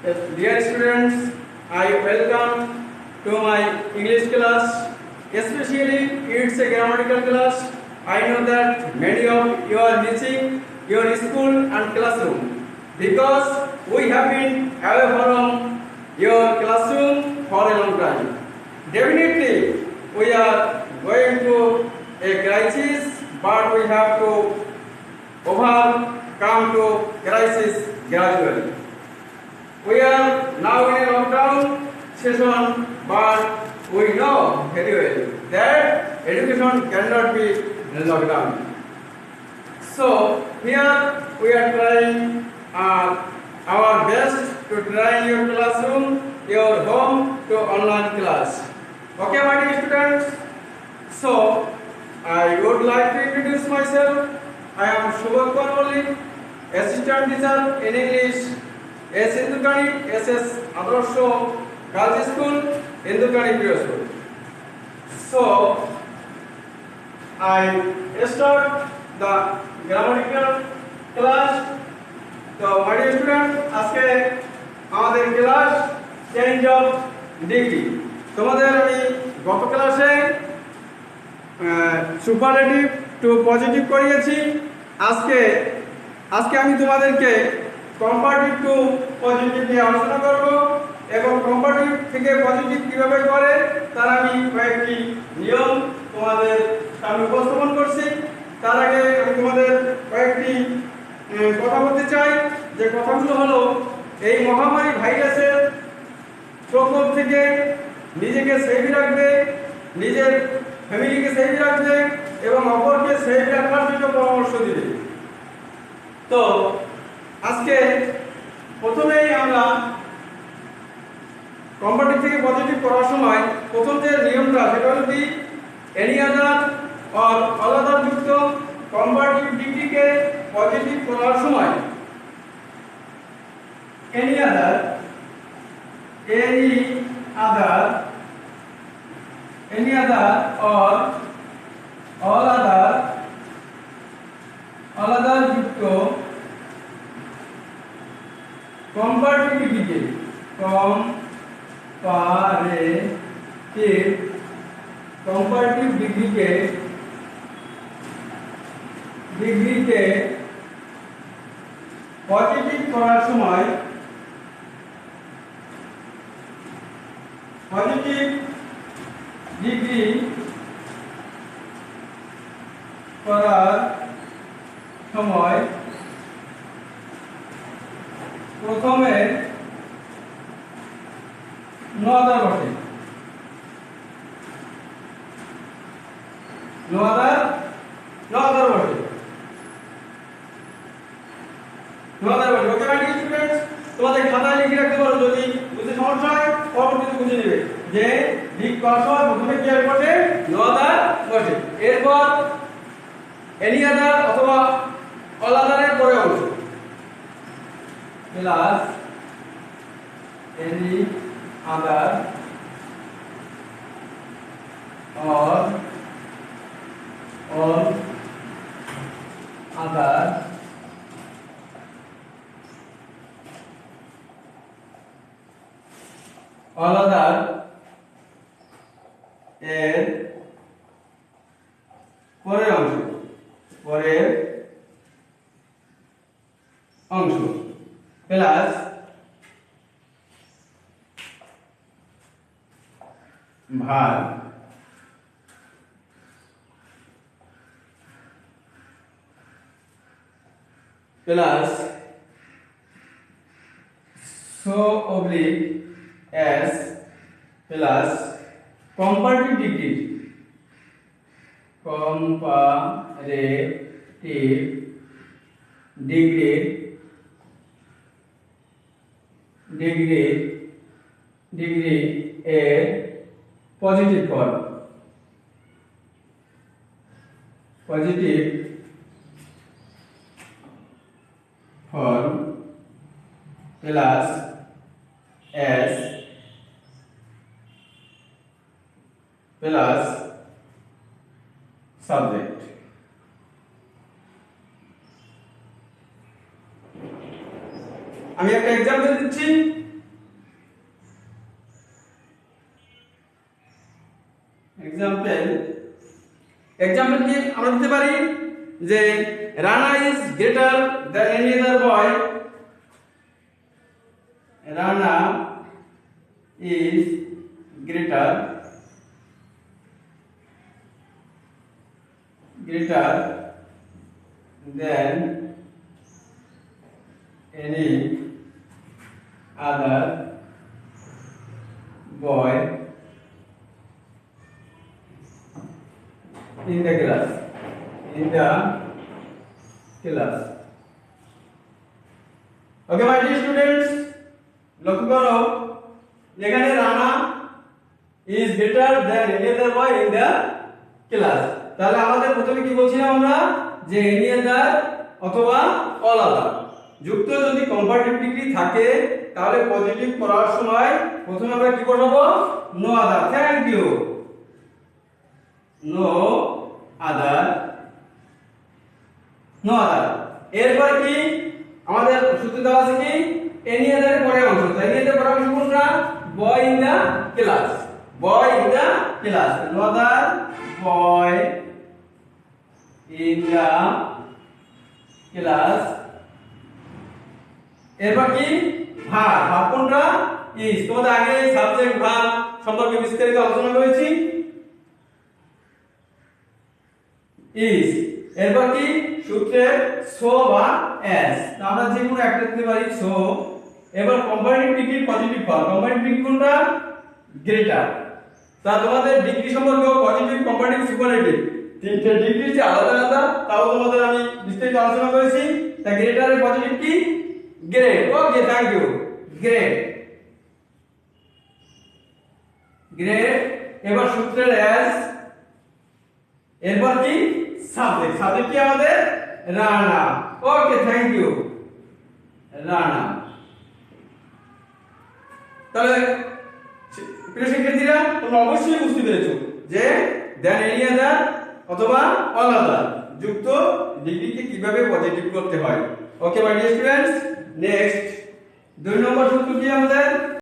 Dear students, I welcome to my English class, especially it's a grammatical class. I know that many of you are missing your school and classroom because we have been away from your classroom for a long time. Definitely, we are going to a crisis, but we have to overcome to crisis gradually. We are now in a lockdown session, but we know very well that education cannot be in lockdown. So here we are trying our best to train your classroom, your home to online class. Okay, my dear students. So I would like to introduce myself. I am Shubham Parwali, assistant teacher in English. Hindukani SS Adorsho Girls School, Hindukani Pure School. So, I start the grammatical class. So, my dear students, আজকে আমাদের class change of degree. তোমাদের আমি গত ক্লাসে superlative two positive করিয়েছি। আজকে আমি তোমাদেরকে কম্পারেটিভ টু পজিটিভ নিয়ে আলোচনা করব এবং কম্পারেটিভ থেকে পজিটিভ কিভাবে করে তার আমি কয়েকটি নিয়ম তোমাদের সামনে উপস্থাপন করছি। তার আগে আমি তোমাদের কয়েকটি কথা বলতে চাই, যে কথাগুলো হলো এই মহামারী ভাইরাসের প্রকোপ থেকে নিজেকে সেফ রাখবে, নিজের ফ্যামিলিকে সেফ রাখবে এবং অপরকে সেফ রাখার জন্য পরামর্শ দিবে। তো আজকে প্রথমেই আমরা কম্পারেটিভ থেকে পজিটিভ করার সময় প্রথম যে নিয়মটা সেটা হলো কি, any other or all other যুক্ত কম্পারেটিভ ডিগ্রিকে পজিটিভ করার সময় any other or all other যুক্ত কম্পারেটিভ ডিগ্রিকে পজিটিভ করার সময় পজিটিভ ডিগ্রি করার সময় প্রথমে নো আদার বসে। ওকে মাই ডিয়ার স্টুডেন্টস, তোমাদের খাতায় লিখে রাখতে পারো, যদি বুঝতে সমস্যা হয় পরবর্তীতে বুঝে নেবে যে লিখ করার সময় প্রথমে কি বসে, নো আদার বসে, এরপর এনি আদার অথবা অল আদারের পরে অংশ plus any other or all other এর পরের অংশ plus verb plus so oblique s plus comparative degree এর positive form plus s plus subject. আমি একটা एग्जांपल দিচ্ছি। এক্সাম্পল কি আমরা দিতে পারি যে Rana is greater than any other boy, Rana is greater than any other boy in the class. Okay, my dear students, লক্ষ্য করো এখানে Rana is greater than any other boy in the class. তাহলে আমাদের প্রথমে কি বলছিলাম আমরা যে any other অথবা all other যুক্ত যদি কম্পারেটিভ ডিগ্রি থাকে তাহলে পজিটিভ করার সময় প্রথমে আমরা কি বসাবো no other, thank you, no other, এরপর কি আমাদের সূত্র দেওয়া আছে কি any other এর পরের অংশ, তাই any other পরের অংশ কোনটা boy in the class, no other boy in the class. এরপর কি ভার্ব কোনটা ইজ, তোমাদের আগে সাবজেক্ট ভার্ব সম্পর্কে বিস্তারিত আলোচনা করেছি, ইজ। এরপর কি সূত্রের সো বা এস, আমরা যে কোনো একটা দিতে পারি সো। এবার কম্পারেটিভ ডিগ্রির পজিটিভ ফর্ম, কম্পারেটিভ ডিগ্রি কোনটা গ্রেটার। তা তোমাদের ডিগ্রি সম্পর্কে পজিটিভ কম্পারেটিভ সুপারলেটিভ তিনটে ডিগ্রি যে আলাদা আলাদা তাও তোমাদের আমি বিস্তারিত আলোচনা করেছি। তা গ্রেটারের পজিটিভ কি great, okay thank you, great. এবার সূত্রের এস, এরপর কি সাবজেক্ট কি আমাদের Rana, okay thank you, Rana. তাহলে প্রিয় শিক্ষার্থীরা তোমরা অবশ্যই বুঝতে পেরেছো যে দেন এনি আদার অথবা অল আদার যুক্ত ডিগ্রিকে কিভাবে পজিটিভ করতে হয়। ওকে মাই ডিয়ার স্টুডেন্টস, নেক্সট 2 নম্বর সূত্র কি আমাদের